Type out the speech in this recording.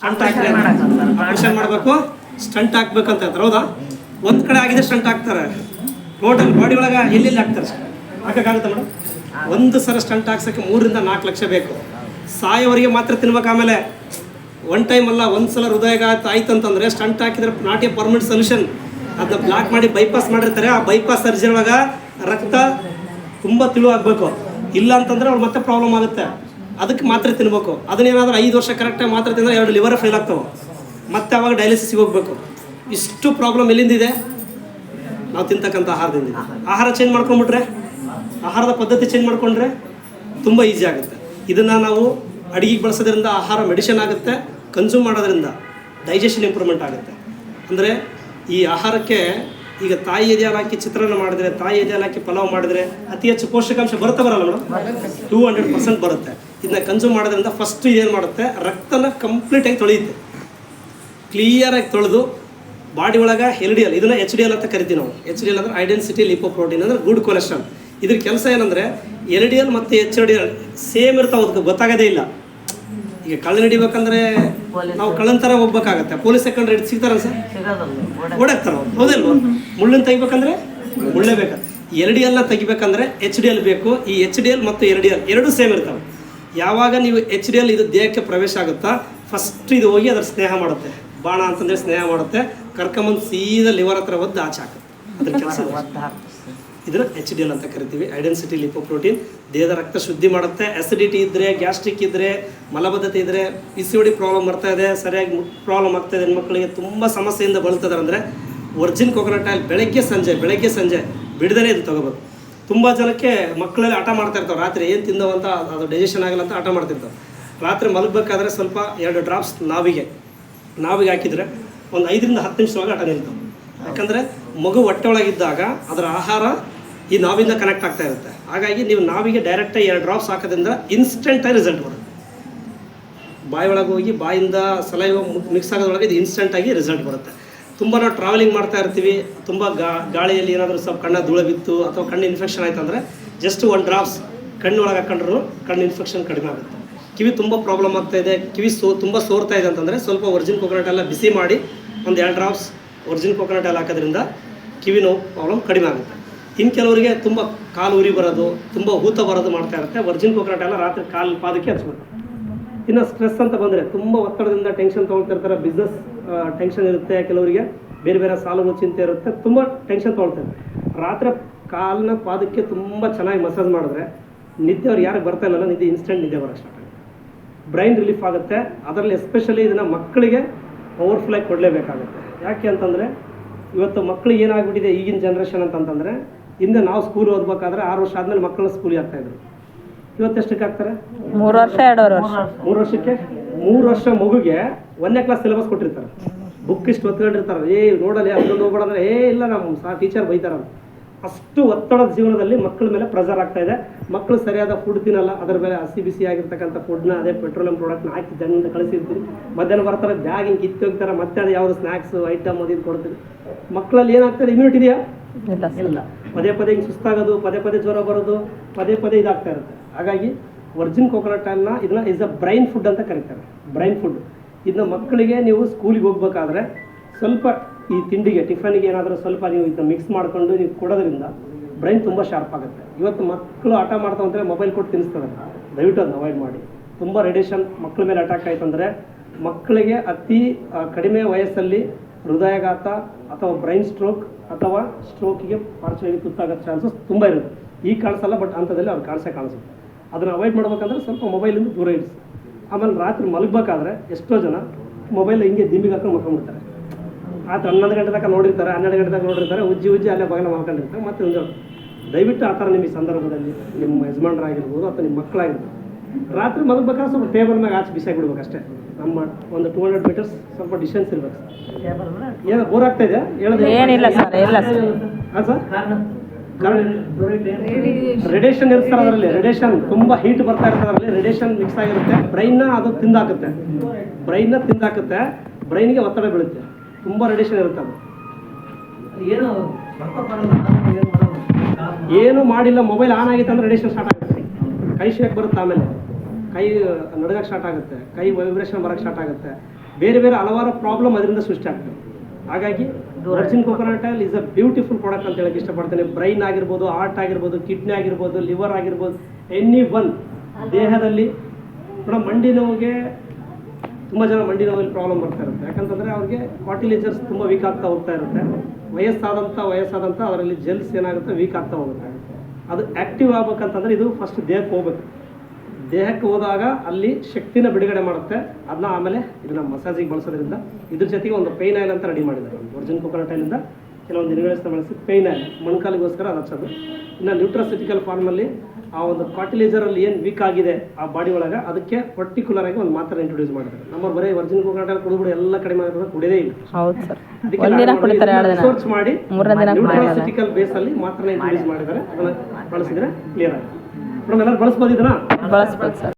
Stunt ಹಾಕ್ರಿ operation ಮಾಡಬೇಕು, stunt ಹಾಕ್ಬೇಕಂತ ಹೇಳ್ತಾರೆ. ಹೌದಾ? ಒಂದು ಕಡೆ ಆಗಿದೆ ಸ್ಟಂಟ್ ಹಾಕ್ತಾರೆ, ಟೋಟಲ್ ಬಾಡಿ ಒಳಗೆ ಎಲ್ಲೆಲ್ಲಿ ಹಾಕ್ತಾರೆ ಹಾಕೋಕ್ಕಾಗುತ್ತೆ ಮೇಡಮ್? ಒಂದು ಸಲ ಸ್ಟಂಟ್ ಹಾಕ್ಸೋಕ್ಕೆ 3 ರಿಂದ 4 ಲಕ್ಷ ಬೇಕು. ಸಾಯೋವರಿಗೆ ಮಾತ್ರ ತಿನ್ಬೇಕು. ಆಮೇಲೆ ಒನ್ ಟೈಮ್ ಅಲ್ಲ, ಒಂದು ಸಲ ಹೃದಯಾಘಾತ ಆಯ್ತು ಅಂತಂದರೆ ಸ್ಟಂಟ್ ಹಾಕಿದ್ರೆ ನಾಟ್ ಎ ಪರ್ಮನೆಂಟ್ ಸೊಲ್ಯೂಷನ್. ಅದನ್ನ ಬ್ಲಾಕ್ ಮಾಡಿ ಬೈಪಾಸ್ ಮಾಡಿರ್ತಾರೆ. ಆ ಬೈಪಾಸ್ ಸರ್ಜರಿ ಒಳಗೆ ರಕ್ತ ತುಂಬ ತಿಳುವಾಗಬೇಕು, ಇಲ್ಲ ಅಂತಂದರೆ ಅವ್ರು ಮತ್ತೆ ಪ್ರಾಬ್ಲಮ್ ಆಗುತ್ತೆ. ಅದಕ್ಕೆ ಮಾತ್ರ ತಿನ್ಬೇಕು. ಅದನ್ನೇನಾದ್ರೂ 5 ವರ್ಷ ಕರೆಕ್ಟಾಗಿ ಮಾತ್ರ ತಿಂದರೆ 2 ಲಿವರ್ ಫೇಲ್ ಆಗ್ತವೆ, ಮತ್ತೆ ಅವಾಗ ಡಯಾಲಿಸಿಸ್ಗೆ ಹೋಗಬೇಕು. ಇಷ್ಟು ಪ್ರಾಬ್ಲಮ್ ಎಲ್ಲಿಂದಿದೆ? ನಾವು ತಿಂತಕ್ಕಂಥ ಆಹಾರದಿಂದ. ಆಹಾರ ಚೇಂಜ್ ಮಾಡ್ಕೊಂಡ್ಬಿಟ್ರೆ, ಆಹಾರದ ಪದ್ಧತಿ ಚೇಂಜ್ ಮಾಡಿಕೊಂಡ್ರೆ ತುಂಬ ಈಸಿ ಆಗುತ್ತೆ. ಇದನ್ನು ನಾವು ಅಡುಗೆಗೆ ಬಳಸೋದ್ರಿಂದ ಆಹಾರ ಮೆಡಿಸಿನ್ ಆಗುತ್ತೆ, ಕನ್ಸ್ಯೂಮ್ ಮಾಡೋದ್ರಿಂದ ಡೈಜೆಷನ್ ಇಂಪ್ರೂವ್ಮೆಂಟ್ ಆಗುತ್ತೆ. ಅಂದರೆ ಈ ಆಹಾರಕ್ಕೆ ಈಗ ತಾಯಿ ಎದೆಹಾಲು ಹಾಕಿ ಚಿತ್ರಾನ್ನ ಮಾಡಿದ್ರೆ, ತಾಯಿ ಎದೆಹಾಲು ಹಾಕಿ ಪಲಾವ್ ಮಾಡಿದ್ರೆ ಅತಿ ಹೆಚ್ಚು ಪೋಷಕಾಂಶ ಬರಲ್ಲ ಮೇಡಮ್? 200% ಬರುತ್ತೆ. ಇದನ್ನ ಕನ್ಸ್ಯೂಮ್ ಮಾಡೋದ್ರಿಂದ ಫಸ್ಟ್ ಏನು ಮಾಡುತ್ತೆ, ರಕ್ತನ ಕಂಪ್ಲೀಟಾಗಿ ತೊಳೆಯುತ್ತೆ. ಕ್ಲಿಯರಾಗಿ ತೊಳೆದು ಬಾಡಿ ಒಳಗೆ LDL, ಇದನ್ನು HDL ಅಂತ ಕರಿತೀವಿ ನಾವು. HDL ಅಂದರೆ ಹೈ ಡೆನ್ಸಿಟಿ ಲಿಪೋಪ್ರೋಟೀನ್, ಅಂದರೆ ಗುಡ್ ಕೊಲೆಸ್ಟ್ರಾಲ್. ಇದ್ರ ಕೆಲಸ ಏನಂದರೆ LDL ಮತ್ತು HDL ಸೇಮ್ ಇರ್ತಾವೆ, ಅದಕ್ಕೆ ಗೊತ್ತಾಗೋದೇ ಇಲ್ಲ. ಈಗ ಕಳ್ಳನ ಹಿಡಿಬೇಕಂದ್ರೆ ನಾವು ಕಳ್ಳನ ಥರ ಹೋಗ್ಬೇಕಾಗತ್ತೆ. ಪೊಲೀಸ್ ಕಂಡ್ರೆ ಸಿಗ್ತಾರ ಸರ್? ಓಡಾಕ್ತಾರ, ಹೌದಲ್ವ? ಮುಳ್ಳನ್ನು ತೆಗಿಬೇಕಂದ್ರೆ ಮುಳ್ಳೇ ಬೇಕು. LDL ತೆಗಿಬೇಕಂದ್ರೆ HDL ಬೇಕು. ಈ HDL ಮತ್ತು LDL ಎರಡೂ ಸೇಮ್ ಇರ್ತಾವೆ. ಯಾವಾಗ ನೀವು HDL ಇದು ದೇಹಕ್ಕೆ ಪ್ರವೇಶ ಆಗುತ್ತಾ, ಫಸ್ಟ್ ಇದು ಹೋಗಿ ಅದರ ಸ್ನೇಹ ಮಾಡುತ್ತೆ, ಬಾಣ ಅಂತಂದರೆ ಸ್ನೇಹ ಮಾಡುತ್ತೆ, ಕರ್ಕೊಂಬಂದು ಸೀದಾ ಲಿವರ್ ಹತ್ರ ಒದ್ದು ಆಚೆ ಹಾಕುತ್ತೆ. ಅದ್ರ ಕೆಲಸ ಇದನ್ನು HDL ಅಂತ ಕರಿತೀವಿ, ಹೈ ಡೆನ್ಸಿಟಿ ಲಿಪೋಪ್ರೋಟೀನ್. ದೇಹದ ರಕ್ತ ಶುದ್ಧಿ ಮಾಡುತ್ತೆ. ಅಸಿಡಿಟಿ ಇದ್ದರೆ, ಗ್ಯಾಸ್ಟ್ರಿಕ್ ಇದ್ದರೆ, ಮಲಬದ್ಧತೆ ಇದ್ದರೆ, PCOD ಪ್ರಾಬ್ಲಮ್ ಬರ್ತಾ ಇದೆ, ಸರಿಯಾಗಿ ಪ್ರಾಬ್ಲಮ್ ಆಗ್ತಾ ಇದೆ, ಹೆಣ್ಮಕ್ಳಿಗೆ ತುಂಬ ಸಮಸ್ಯೆಯಿಂದ ಬಳಲ್ತದಾರೆ ಅಂದರೆ ಒರಿಜಿನ್ ಕೊಕೊನಟ್ ಆಯಿಲ್ ಬೆಳಗ್ಗೆ ಸಂಜೆ ಬಿಡದೇ ಇದು ತೊಗೋಬೇಕು. ತುಂಬ ಜನಕ್ಕೆ ಮಕ್ಕಳಲ್ಲಿ ಹಠ ಮಾಡ್ತಾ ಇರ್ತಾವೆ, ರಾತ್ರಿ ಏನು ತಿಂದವಂತ ಅದು ಡೈಜೆಷನ್ ಆಗಲ್ಲ ಅಂತ ಹಠ ಮಾಡ್ತಿರ್ತಾವೆ. ರಾತ್ರಿ ಮಲಗಬೇಕಾದ್ರೆ ಸ್ವಲ್ಪ 2 ಡ್ರಾಪ್ಸ್ ನಾವಿಗೆ ಹಾಕಿದರೆ ಒಂದು 5 ರಿಂದ 10 ನಿಮಿಷದೊಳಗೆ ಹಠ ನಿಲ್ತಾವೆ. ಯಾಕಂದರೆ ಮಗು ಹೊಟ್ಟೆ ಒಳಗಿದ್ದಾಗ ಅದರ ಆಹಾರ ಈ ನಾವಿಂದ ಕನೆಕ್ಟ್ ಆಗ್ತಾ ಇರುತ್ತೆ. ಹಾಗಾಗಿ ನೀವು ನಾವಿಗೆ ಡೈರೆಕ್ಟಾಗಿ 2 ಡ್ರಾಪ್ಸ್ ಹಾಕೋದ್ರಿಂದ ಇನ್ಸ್ಟೆಂಟಾಗಿ ರಿಸಲ್ಟ್ ಬರುತ್ತೆ. ಬಾಯಿ ಒಳಗೆ ಹೋಗಿ ಬಾಯಿಂದ ಸಲೈವ ಮಿಕ್ಸ್ ಆಗೋದ್ರೊಳಗೆ ಇದು ಇನ್ಸ್ಟೆಂಟಾಗಿ ರಿಸಲ್ಟ್ ಬರುತ್ತೆ. ತುಂಬ ನಾವು ಟ್ರಾವೆಲಿಂಗ್ ಮಾಡ್ತಾ ಇರ್ತೀವಿ, ತುಂಬ ಗಾಳಿಯಲ್ಲಿ ಏನಾದರೂ ಸ್ವಲ್ಪ ಕಣ್ಣ ಧೂಳು ಬಿತ್ತು ಅಥವಾ ಕಣ್ಣು ಇನ್ಫೆಕ್ಷನ್ ಆಯ್ತು ಅಂದರೆ ಜಸ್ಟ್ 1 ಡ್ರಾಪ್ಸ್ ಕಣ್ಣೊಳಗೆ ಹಾಕೊಂಡ್ರು ಕಣ್ಣು ಇನ್ಫೆಕ್ಷನ್ ಕಡಿಮೆ ಆಗುತ್ತೆ. ಕಿವಿ ತುಂಬ ಪ್ರಾಬ್ಲಮ್ ಆಗ್ತಾಯಿದೆ, ಕಿವಿ ತುಂಬ ಸೋರ್ತಾ ಇದೆ ಅಂತಂದರೆ ಸ್ವಲ್ಪ ಒರಿಜಿನ್ ಕೊಕೊನಟ್ ಎಲ್ಲ ಬಿಸಿ ಮಾಡಿ ಒಂದು 2 ಡ್ರಾಪ್ಸ್ ಒರಿಜಿನ್ ಕೊಕೊನಟ್ ಎಲ್ಲ ಹಾಕೋದ್ರಿಂದ ಕಿವಿ ನೋವು ಪ್ರಾಬ್ಲಮ್ ಕಡಿಮೆ ಆಗುತ್ತೆ. ಇನ್ನು ಕೆಲವರಿಗೆ ತುಂಬ ಕಾಲು ಉರಿ ಬರೋದು, ತುಂಬ ಊತ ಬರೋದು ಮಾಡ್ತಾ ಇರುತ್ತೆ. ಒರಿಜಿನ್ ಕೊಕೊನಟ್ ಎಲ್ಲ ರಾತ್ರಿ ಕಾಲು ಪಾದಕ್ಕೆ ಹಚ್ಬೇಕು. ಇನ್ನು ಸ್ಟ್ರೆಸ್ ಅಂತ ಬಂದರೆ ತುಂಬ ಒತ್ತಡದಿಂದ ಟೆನ್ಷನ್ ತೊಗೊಳ್ತಿರ್ತಾರೆ, ಬಿಸ್ನೆಸ್ ಟೆನ್ಷನ್ ಇರುತ್ತೆ, ಕೆಲವರಿಗೆ ಬೇರೆ ಬೇರೆ ಸಾಲಗಳು ಚಿಂತೆ ಇರುತ್ತೆ, ತುಂಬ ಟೆನ್ಷನ್ ತೊಗೊಳ್ತಾರೆ. ರಾತ್ರಿ ಕಾಲಿನ ಪಾದಕ್ಕೆ ತುಂಬ ಚೆನ್ನಾಗಿ ಮಸಾಜ್ ಮಾಡಿದ್ರೆ ನಿದ್ದೆ ಅವ್ರು ಯಾರಿಗೆ ಬರ್ತಾ ಇಲ್ಲಲ್ಲ, ನಿದ್ದೆ ಇನ್ಸ್ಟೆಂಟ್ ನಿದ್ದೆ ಬರೋಕ್ಕೆ ಸ್ಟಾರ್ಟ್ ಆಗುತ್ತೆ, ಬ್ರೈನ್ ರಿಲೀಫ್ ಆಗುತ್ತೆ. ಅದರಲ್ಲಿ ಎಸ್ಪೆಷಲಿ ಇದನ್ನು ಮಕ್ಕಳಿಗೆ ಪವರ್ಫುಲ್ ಆಗಿ ಕೊಡಲೇಬೇಕಾಗುತ್ತೆ. ಯಾಕೆ ಅಂತಂದರೆ ಇವತ್ತು ಮಕ್ಕಳಿಗೆ ಏನಾಗ್ಬಿಟ್ಟಿದೆ ಈಗಿನ ಜನ್ರೇಷನ್ ಅಂತಂತಂದರೆ, ಹಿಂದೆ ನಾವು ಸ್ಕೂಲ್ ಓದಬೇಕಾದ್ರೆ 6 ವರ್ಷ ಆದಮೇಲೆ ಮಕ್ಕಳನ್ನ ಸ್ಕೂಲಿಗೆ ಆಗ್ತಾಯಿದ್ರು. ಇವತ್ತು ಎಷ್ಟಕ್ಕೆ ಆಗ್ತಾರೆ? 3 ವರ್ಷ 2 ವರ್ಷ. 3 ವರ್ಷಕ್ಕೆ 3 ವರ್ಷ ಮಗುಗೆ 1ನೇ ಕ್ಲಾಸ್ ಸಿಲೆಬಸ್ ಕೊಟ್ಟಿರ್ತಾರೆ. ಬುಕ್ ಇಷ್ಟು ಒತ್ಕೊಂಡಿರ್ತಾರೆ, ನೋಡಲಿ ಅದೊಂದು ಹೋಗ್ಬೇಡ ಅಂದರೆ ಇಲ್ಲ ನಮ್ಮ ಟೀಚರ್ ಬೈತಾರಂತ. ಅಷ್ಟು ಒತ್ತಡದ ಜೀವನದಲ್ಲಿ ಮಕ್ಕಳ ಮೇಲೆ ಪ್ರೆಷರ್ ಆಗ್ತಾ ಇದೆ. ಮಕ್ಕಳು ಸರಿಯಾದ ಫುಡ್ ತಿನ್ನಲ್ಲ, ಅದರ ಮೇಲೆ ಹಸಿ ಬಿಸಿ ಆಗಿರ್ತಕ್ಕಂಥ ಫುಡ್ನ ಅದೇ ಪೆಟ್ರೋಲಿಯಂ ಪ್ರಾಡಕ್ಟ್ನ ಹಾಕಿ ಜನರಿಂದ ಕಳಿಸಿರ್ತೀವಿ. ಮಧ್ಯಾಹ್ನ ಬರ್ತಾರೆ, ಬ್ಯಾಗ್ ಹಿಂಗೆ ಕಿತ್ತು ಹೋಗ್ತಾರೆ, ಮತ್ತೆ ಅದು ಯಾವುದು ಸ್ನ್ಯಾಕ್ಸು ಐಟಮ್ ಅದು ಕೊಡ್ತೀವಿ. ಮಕ್ಕಳಲ್ಲಿ ಏನಾಗ್ತದೆ, ಇಮ್ಯುನಿಟಿ ಇದೆಯಾ? ಇಲ್ಲ. ಪದೇ ಹಿಂಗೆ ಸುಸ್ತಾಗೋದು, ಪದೇ ಜ್ವರ ಬರೋದು, ಪದೇ ಇದಾಗ್ತಾ ಇರುತ್ತೆ. ಹಾಗಾಗಿ ಒರಿಜಿನ್ ಕೊಕೊನಟ್ ಆಯಿಲ್ನ ಇದನ್ನ ಇಸ್ ಅ ಬ್ರೈನ್ ಫುಡ್ ಅಂತ ಕರೀತಾರೆ. ಬ್ರೈನ್ ಫುಡ್ ಇದನ್ನ ಮಕ್ಕಳಿಗೆ ನೀವು ಸ್ಕೂಲಿಗೆ ಹೋಗ್ಬೇಕಾದ್ರೆ ಸ್ವಲ್ಪ ಈ ತಿಂಡಿಗೆ ಟಿಫನ್ಗೆ ಏನಾದರೂ ಸ್ವಲ್ಪ ನೀವು ಇದನ್ನ ಮಿಕ್ಸ್ ಮಾಡಿಕೊಂಡು ನೀವು ಕೊಡೋದ್ರಿಂದ ಬ್ರೈನ್ ತುಂಬ ಶಾರ್ಪ್ ಆಗುತ್ತೆ. ಇವತ್ತು ಮಕ್ಕಳು ಆಟ ಮಾಡ್ತಾವೆ ಅಂದರೆ ಮೊಬೈಲ್ ಕೊಟ್ಟು ತಿನ್ನಿಸ್ತಾರೆ, ದಯವಿಟ್ಟು ಅದನ್ನ ಅವಾಯ್ಡ್ ಮಾಡಿ. ತುಂಬ ರೇಡಿಯೇಷನ್ ಮಕ್ಕಳ ಮೇಲೆ ಅಟ್ಯಾಕ್ ಆಯ್ತು ಅಂದರೆ ಮಕ್ಕಳಿಗೆ ಅತಿ ಕಡಿಮೆ ವಯಸ್ಸಲ್ಲಿ ಹೃದಯಾಘಾತ ಅಥವಾ ಬ್ರೈನ್ ಸ್ಟ್ರೋಕ್ ಅಥವಾ ಸ್ಟ್ರೋಕಿಗೆ ಪಾರ್ಶ್ವವಾಗಿ ತುತ್ತಾಗೋ ಚಾನ್ಸಸ್ ತುಂಬ ಇರುತ್ತೆ. ಈಗ ಕಾಣಿಸಲ್ಲ, ಬಟ್ ಅಂಥದ್ದಲ್ಲಿ ಅವ್ರು ಕಾಣಿಸುತ್ತೆ. ಅದನ್ನು ಅವಾಯ್ಡ್ ಮಾಡ್ಬೇಕಂದ್ರೆ ಸ್ವಲ್ಪ ಮೊಬೈಲಿಂದ ದೂರ ಇರಿಸಿ. ಆಮೇಲೆ ರಾತ್ರಿ ಮಲಗಬೇಕಾದ್ರೆ ಎಷ್ಟೋ ಜನ ಮೊಬೈಲ್ ಹಿಂಗೆ ದಿಂಬಿಗೆ ಹಾಕೊಂಡು ಮಲ್ಕೊಂಡ್ಬಿಡ್ತಾರೆ. ರಾತ್ರಿ 11 ಗಂಟೆ ತನಕ ನೋಡಿರ್ತಾರೆ, 12 ಗಂಟೆ ತನಕ ನೋಡಿರ್ತಾರೆ, ಉಜ್ಜಿ ಅಲ್ಲೇ ಬಗಲ ಮಾಡ್ಕೊಂಡಿರ್ತಾರೆ. ಮತ್ತೆ ಒಂದು ದಯವಿಟ್ಟು ಆ ಥರ ನಿಮ್ಮ ಈ ಸಂದರ್ಭದಲ್ಲಿ ನಿಮ್ಮ ಯಜಮಾನರಾಗಿರ್ಬೋದು ಅಥವಾ ನಿಮ್ಮ ಮಕ್ಕಳಾಗಿರ್ಬೋದು ರಾತ್ರಿ ಮಲಗಬೇಕಾದ್ರೆ ಸ್ವಲ್ಪ ಟೇಬಲ್ ಮ್ಯಾಗ ಆಚೆ ಬಿಸಾಗಿ ಬಿಡ್ಬೇಕು ಅಷ್ಟೇ. ನಮ್ಮ ಒಂದು 200 ಮೀಟರ್ಸ್ ಸ್ವಲ್ಪ ಡಿಸ್ಟೆನ್ಸ್ ಇರ್ಬೇಕು. ಏನೋ ಬೋರ್ ಆಗ್ತಾ ಇದೆ ಹೇಳೋದು? ಏನಿಲ್ಲ ಸರ್, ಇಲ್ಲ ಸರ್. ಹಾಂ ಸರ್, ರೇಡಿಯೇಷನ್ ಇರ್ತಾರೆ ಅದರಲ್ಲಿ. ರೇಡಿಯೇಷನ್ ತುಂಬ ಹೀಟ್ ಬರ್ತಾ ಇರ್ತದೆ, ಅದರಲ್ಲಿ ರೇಡಿಯೇಷನ್ ಮಿಕ್ಸ್ ಆಗಿರುತ್ತೆ. ಬ್ರೈನ್ನ ಅದು ತಿಂದಾಕುತ್ತೆ, ಬ್ರೈನ್ಗೆ ಒತ್ತಡ ಬೀಳುತ್ತೆ. ತುಂಬ ರೇಡಿಯೇಷನ್ ಇರುತ್ತೆ. ಅದು ಏನು ಮಾಡಿಲ್ಲ, ಮೊಬೈಲ್ ಆನ್ ಆಗಿತ್ತು ಅಂದರೆ ರೇಡಿಯೇಷನ್ ಸ್ಟಾರ್ಟ್ ಆಗುತ್ತೆ. ಕೈ ಶೇಕ್ ಬರುತ್ತೆ, ಆಮೇಲೆ ಕೈ ನಡುಗಕ್ಕೆ ಸ್ಟಾರ್ಟ್ ಆಗುತ್ತೆ, ಕೈ ವೈಬ್ರೇಷನ್ ಬರೋಕ್ಕೆ ಸ್ಟಾರ್ಟ್ ಆಗುತ್ತೆ. ಬೇರೆ ಬೇರೆ ಹಲವಾರು ಪ್ರಾಬ್ಲಮ್ ಅದರಿಂದ ಸೃಷ್ಟಿ ಆಗ್ತದೆ. ಹಾಗಾಗಿ Virgin coconut oil is a beautiful product ಅಂತ ಹೇಳಕ್ಕೆ ಇಷ್ಟಪಡ್ತೇನೆ. ಬ್ರೈನ್ ಆಗಿರ್ಬೋದು, ಹಾರ್ಟ್ ಆಗಿರ್ಬೋದು, ಕಿಡ್ನಿ ಆಗಿರ್ಬೋದು, ಲಿವರ್ ಆಗಿರ್ಬೋದು, ಎನಿ ಒನ್ ದೇಹದಲ್ಲಿ ಮೇಡಮ್ ಮಂಡಿ ನೋವಿಗೆ ತುಂಬ ಜನ ಮಂಡಿ ನೋವಲ್ಲಿ ಪ್ರಾಬ್ಲಮ್ ಬರ್ತಾ ಇರುತ್ತೆ. ಯಾಕಂತಂದರೆ ಅವ್ರಿಗೆ ಕಾರ್ಟಿಲೇಜರ್ಸ್ ತುಂಬ ವೀಕ್ ಆಗ್ತಾ ಹೋಗ್ತಾ ಇರುತ್ತೆ. ವಯಸ್ಸಾದಂಥ ಅದರಲ್ಲಿ ಜೆಲ್ಸ್ ಏನಾಗುತ್ತೆ ವೀಕ್ ಆಗ್ತಾ ಹೋಗುತ್ತೆ. ಅದು ಆ್ಯಕ್ಟಿವ್ ಆಗ್ಬೇಕಂತಂದರೆ ಇದು ಫಸ್ಟ್ ದೇಹಕ್ಕೆ ಹೋಗ್ಬೇಕು. ದೇಹಕ್ಕೆ ಹೋದಾಗ ಅಲ್ಲಿ ಶಕ್ತಿನ ಬಿಡುಗಡೆ ಮಾಡುತ್ತೆ. ಅದನ್ನ ಆಮೇಲೆ ಇದನ್ನ ಮಸಾಜಿಗೆ ಬಳಸೋದ್ರಿಂದ ಇದ್ರ ಜೊತೆಗೆ ಒಂದು ಪೇನ್ ಆಯಿಲ್ ಅಂತ ರೆಡಿ ಮಾಡಿದ್ದಾರೆ. ವರ್ಜಿನ್ ಕೋಕೋನಟ್ ಆಯಿಲಿಂದ ಕೆಲವೊಂದು ದಿನಗಳಿಂದ ಬಳಸಿ ಪೇನ್ ಆಯಿಲ್ ಮೊಣಕಾಲಿಗೋಸ್ಕರ ಅದು ಹಚ್ಚೋದು. ಇನ್ನು ನ್ಯೂಟ್ರಾಸಿಟಿಕಲ್ ಫಾರ್ಮಲ್ಲಿ ಆ ಒಂದು ಕಾರ್ಟಿಲೇಜರಲ್ಲಿ ಏನು ವೀಕ್ ಆಗಿದೆ ಆ ಬಾಡಿ ಒಳಗೆ ಅದಕ್ಕೆ ಪರ್ಟಿಕ್ಯುಲರ್ ಆಗಿ ಒಂದು ಮಾತ್ರ ಇಂಟ್ರೊಡ್ಯೂಸ್ ಮಾಡಿದ್ದಾರೆ. ನಮ್ಮ ಬರೀ ವರ್ಜಿನ್ ಕೋಕೋನಟ್ ಆಯಿಲ್ ಕುಡಿದ್ಬಿಡು ಎಲ್ಲ ಕಡಿಮೆ ಆಗಿರೋದು ಕುಡಿಯೋದೇ ಇಲ್ಲ. ಹೌದು ಸರ್, ಒಂದಿನ ಕುಡಿತಾರೆ, 2 ದಿನ, ರಿಸರ್ಚ್ ಮಾಡಿ 3 ದಿನ ನ್ಯೂಟ್ರಾಸಿಟಿಕಲ್ ಬೇಸಲ್ಲಿ ಮಾತ್ರ ಇಂಟ್ರೊಡ್ಯೂಸ್ ಮಾಡಿದ್ದಾರೆ. ಅದನ್ನು ಬಳಸಿದರೆ ಕ್ಲಿಯರ್ ಆಗಿದೆ. ಮೇಡಮ್ ಎಲ್ಲರೂ ಬಳಸ್ಬೋದು ಇದನ್ನ ಬಳಸ್ಬೋದು ಸರ್.